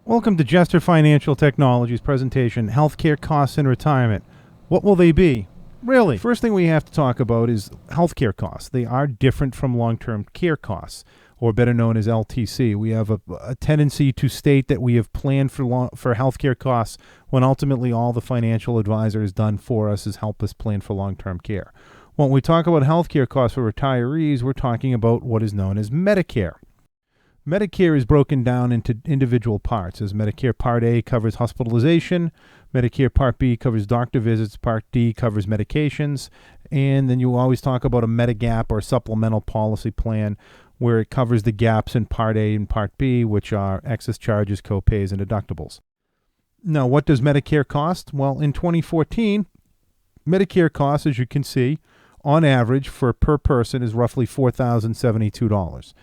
Welcome to Jester Financial Technologies presentation, Healthcare Costs in Retirement. What will they be? Really, first thing we have to talk about is healthcare costs. They are different from long-term care costs, or better known as LTC. We have a tendency to state that we have planned for healthcare costs when ultimately all the financial advisor has done for us is help us plan for long-term care. When we talk about healthcare costs for retirees, we're talking about what is known as Medicare. Medicare is broken down into individual parts, as Medicare Part A covers hospitalization, Medicare Part B covers doctor visits, Part D covers medications, and then you always talk about a Medigap or supplemental policy plan where it covers the gaps in Part A and Part B, which are excess charges, copays, and deductibles. Now, what does Medicare cost? Well, in 2014, Medicare costs, as you can see, on average per person is roughly $4,072.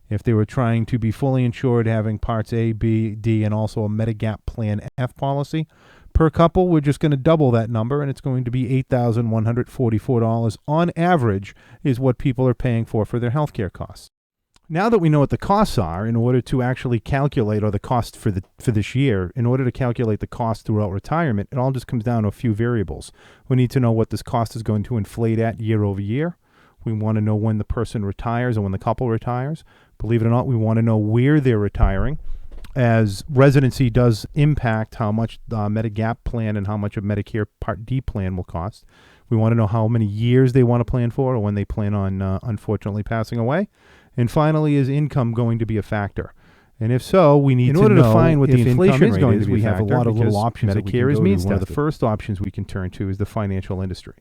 If they were trying to be fully insured, having parts A, B, D, and also a Medigap Plan F policy, per couple, we're just going to double that number, and it's going to be $8,144 on average is what people are paying for their healthcare costs. Now that we know what the costs are, in order to actually calculate, or the cost for this year, in order to calculate the cost throughout retirement, it all just comes down to a few variables. We need to know what this cost is going to inflate at year over year. We want to know when the person retires or when the couple retires. Believe it or not, we want to know where they're retiring, as residency does impact how much the Medigap plan and how much a Medicare Part D plan will cost. We want to know how many years they want to plan for or when they plan on unfortunately passing away. And finally, is income going to be a factor? And if so, we need to know, in order to find what the inflation is going to be, we have a lot of little options. Medicare is means one of the first options we can turn to is the financial industry.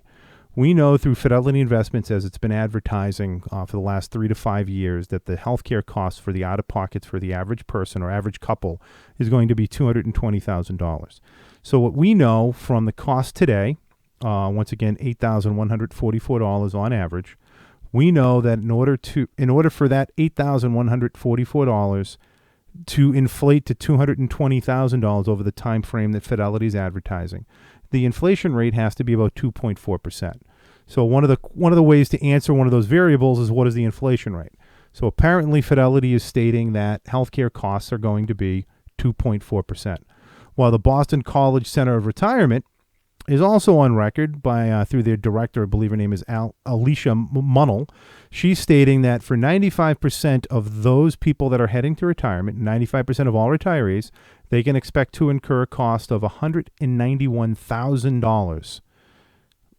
We know through Fidelity Investments, as it's been advertising for the last 3 to 5 years, that the healthcare costs for the out-of-pockets for the average person or average couple is going to be $220,000. So what we know from the cost today, once again, $8,144 on average, we know that in order for that $8,144 to inflate to $220,000 over the time frame that Fidelity is advertising, the inflation rate has to be about 2.4%. So one of the ways to answer one of those variables is, what is the inflation rate? So apparently Fidelity is stating that healthcare costs are going to be 2.4%. While the Boston College Center of Retirement is also on record by through their director, I believe her name is Alicia Munnell. She's stating that for 95% of those people that are heading to retirement, 95% of all retirees, they can expect to incur a cost of $191,000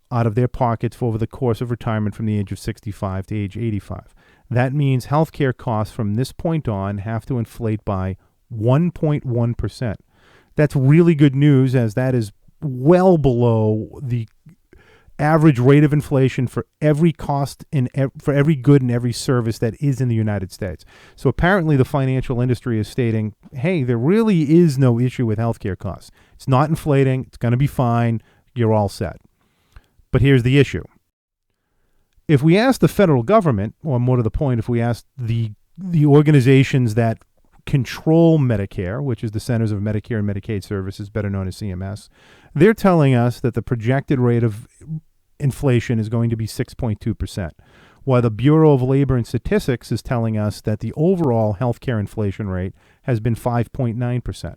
out of their pockets over the course of retirement from the age of 65 to age 85. That means healthcare costs from this point on have to inflate by 1.1%. That's really good news, as that is well below the average rate of inflation for every cost for every good and every service that is in the United States. So apparently the financial industry is stating, hey, there really is no issue with healthcare costs. It's not inflating. It's going to be fine. You're all set. But here's the issue. If we ask the federal government, or more to the point, if we ask the organizations that control Medicare, which is the Centers of Medicare and Medicaid Services, better known as CMS, they're telling us that the projected rate of inflation is going to be 6.2%, while the Bureau of Labor and Statistics is telling us that the overall healthcare inflation rate has been 5.9%.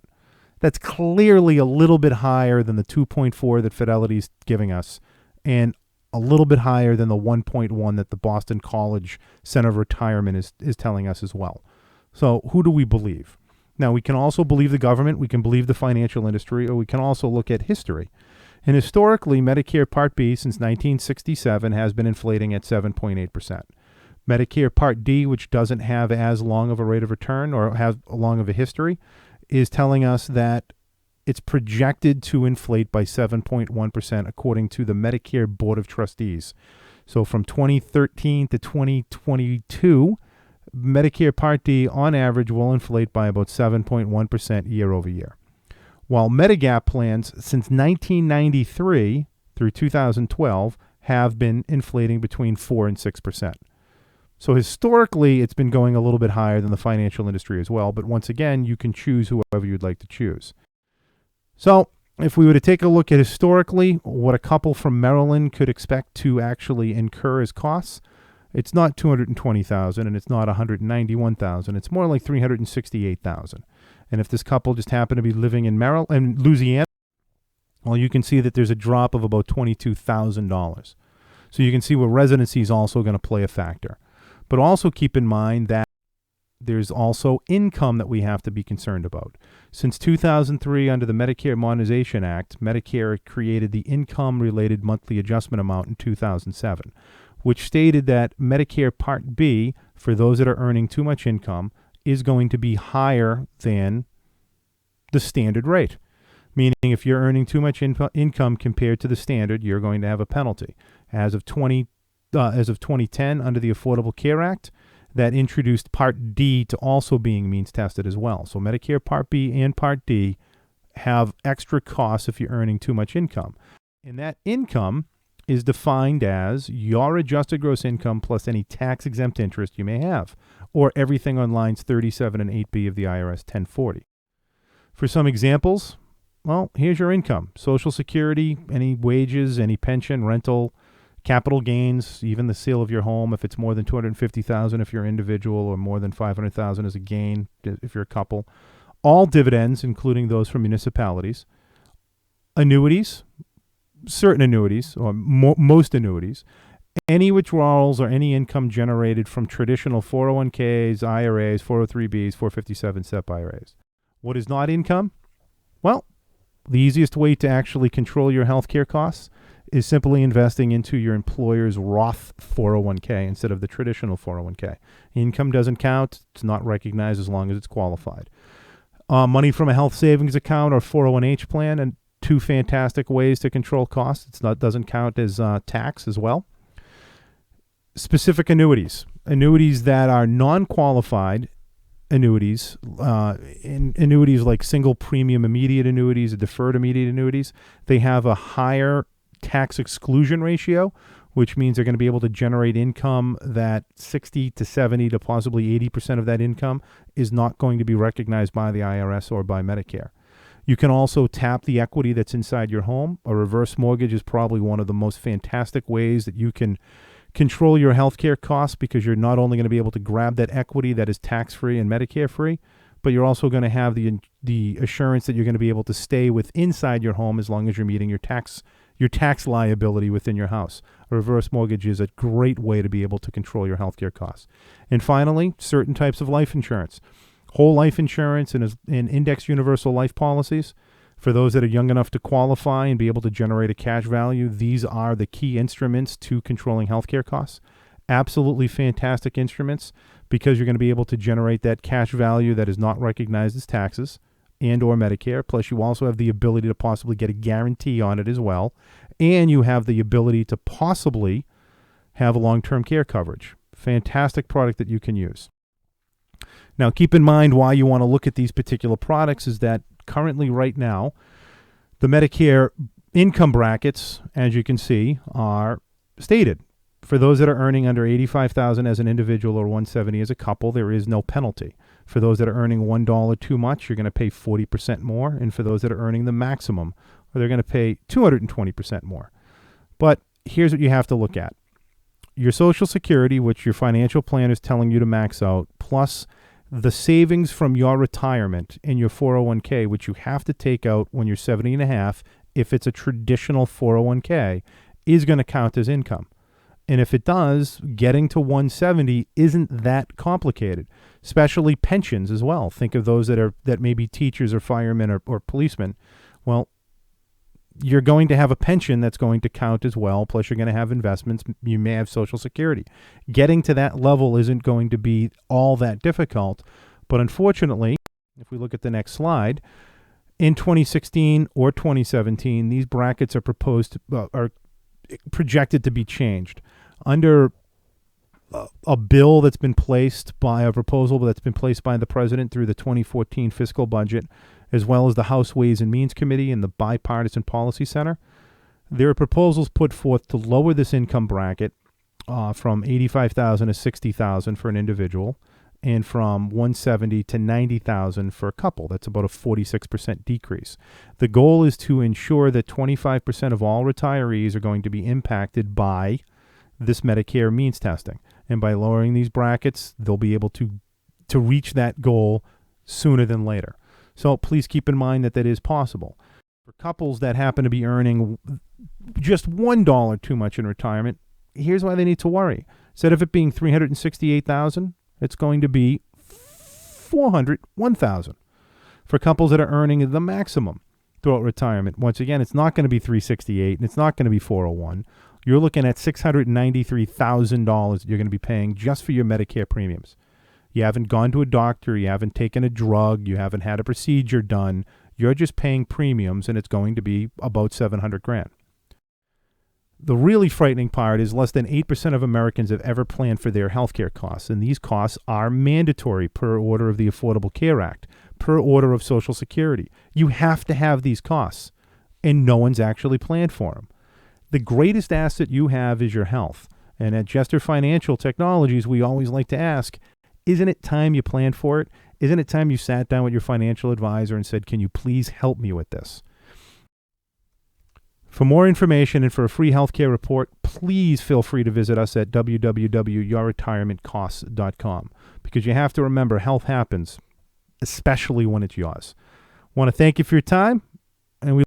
That's clearly a little bit higher than the 2.4 that Fidelity is giving us, and a little bit higher than the 1.1 that the Boston College Center of Retirement is telling us as well. So who do we believe? Now, we can also believe the government, we can believe the financial industry, or we can also look at history. And historically, Medicare Part B since 1967 has been inflating at 7.8%. Medicare Part D, which doesn't have as long of a rate of return or has long of a history, is telling us that it's projected to inflate by 7.1% according to the Medicare Board of Trustees. So from 2013 to 2022, Medicare Part D on average will inflate by about 7.1% year over year. While Medigap plans since 1993 through 2012 have been inflating between 4 and 6%. So historically, it's been going a little bit higher than the financial industry as well. But once again, you can choose whoever you'd like to choose. So if we were to take a look at historically what a couple from Maryland could expect to actually incur as costs, it's not $220,000 and it's not $191,000. It's more like $368,000. And if this couple just happened to be living in Maryland and Louisiana, well, you can see that there's a drop of about $22,000. So you can see where residency is also going to play a factor. But also keep in mind that there's also income that we have to be concerned about. Since 2003, under the Medicare Modernization Act, Medicare created the income-related monthly adjustment amount in 2007, which stated that Medicare Part B, for those that are earning too much income, is going to be higher than the standard rate. Meaning if you're earning too much income compared to the standard, you're going to have a penalty. As of 2010, under the Affordable Care Act, that introduced Part D to also being means tested as well. So Medicare Part B and Part D have extra costs if you're earning too much income. And that income is defined as your adjusted gross income plus any tax-exempt interest you may have, or everything on lines 37 and 8B of the IRS 1040. For some examples, well, here's your income. Social Security, any wages, any pension, rental, capital gains, even the sale of your home if it's more than $250,000 if you're individual, or more than $500,000 as a gain if you're a couple. All dividends, including those from municipalities. Annuities, certain annuities, or most annuities. Any withdrawals or any income generated from traditional 401ks, IRAs, 403bs, 457 SEP IRAs. What is not income? Well, the easiest way to actually control your healthcare costs is simply investing into your employer's Roth 401k instead of the traditional 401k. Income doesn't count. It's not recognized as long as it's qualified. Money from a health savings account or 401h plan, and two fantastic ways to control costs. Doesn't count as tax as well. Specific annuities. Annuities that are non-qualified annuities, annuities like single premium immediate annuities, deferred immediate annuities, they have a higher tax exclusion ratio, which means they're going to be able to generate income that 60 to 70 to possibly 80% of that income is not going to be recognized by the IRS or by Medicare. You can also tap the equity that's inside your home. A reverse mortgage is probably one of the most fantastic ways that you can control your healthcare costs, because you're not only going to be able to grab that equity that is tax-free and Medicare-free, but you're also going to have the assurance that you're going to be able to stay inside your home as long as you're meeting your tax liability within your house. A reverse mortgage is a great way to be able to control your healthcare costs. And finally, certain types of life insurance. Whole life insurance and index universal life policies. For those that are young enough to qualify and be able to generate a cash value, these are the key instruments to controlling healthcare costs. Absolutely fantastic instruments, because you're going to be able to generate that cash value that is not recognized as taxes and or Medicare. Plus, you also have the ability to possibly get a guarantee on it as well. And you have the ability to possibly have long-term care coverage. Fantastic product that you can use. Now, keep in mind why you want to look at these particular products is that currently right now, the Medicare income brackets, as you can see, are stated. For those that are earning under $85,000 as an individual or $170 as a couple, there is no penalty. For those that are earning $1 too much, you're going to pay 40% more. And for those that are earning the maximum, they're going to pay 220% more. But here's what you have to look at. Your Social Security, which your financial plan is telling you to max out, plus the savings from your retirement in your 401k, which you have to take out when you're 70 and a half, if it's a traditional 401k, is going to count as income. And if it does, getting to 170 isn't that complicated, especially pensions as well. Think of those that may be teachers or firemen or policemen. Well, you're going to have a pension that's going to count as well, plus you're going to have investments. You may have Social Security. Getting to that level isn't going to be all that difficult, but unfortunately, if we look at the next slide, in 2016 or 2017, these brackets are projected to be changed. Under a bill that's been placed by a proposal that's been placed by the president through the 2014 fiscal budget, as well as the House Ways and Means Committee and the Bipartisan Policy Center, there are proposals put forth to lower this income bracket from $85,000 to $60,000 for an individual, and from $170,000 to $90,000 for a couple. That's about a 46% decrease. The goal is to ensure that 25% of all retirees are going to be impacted by this Medicare means testing. And by lowering these brackets, they'll be able to reach that goal sooner than later. So please keep in mind that that is possible. For couples that happen to be earning just $1 too much in retirement, here's why they need to worry. Instead of it being $368,000, it's going to be $401,000. For couples that are earning the maximum throughout retirement, once again, it's not going to be $368 and it's not going to be $401. You're looking at $693,000 that you're going to be paying just for your Medicare premiums. You haven't gone to a doctor, you haven't taken a drug, you haven't had a procedure done. You're just paying premiums, and it's going to be about $700,000. The really frightening part is less than 8% of Americans have ever planned for their health care costs, and these costs are mandatory per order of the Affordable Care Act, per order of Social Security. You have to have these costs, and no one's actually planned for them. The greatest asset you have is your health, and at Jester Financial Technologies, we always like to ask, isn't it time you planned for it? Isn't it time you sat down with your financial advisor and said, can you please help me with this? For more information and for a free healthcare report, please feel free to visit us at www.yourretirementcosts.com, because you have to remember, health happens, especially when it's yours. Want to thank you for your time, and we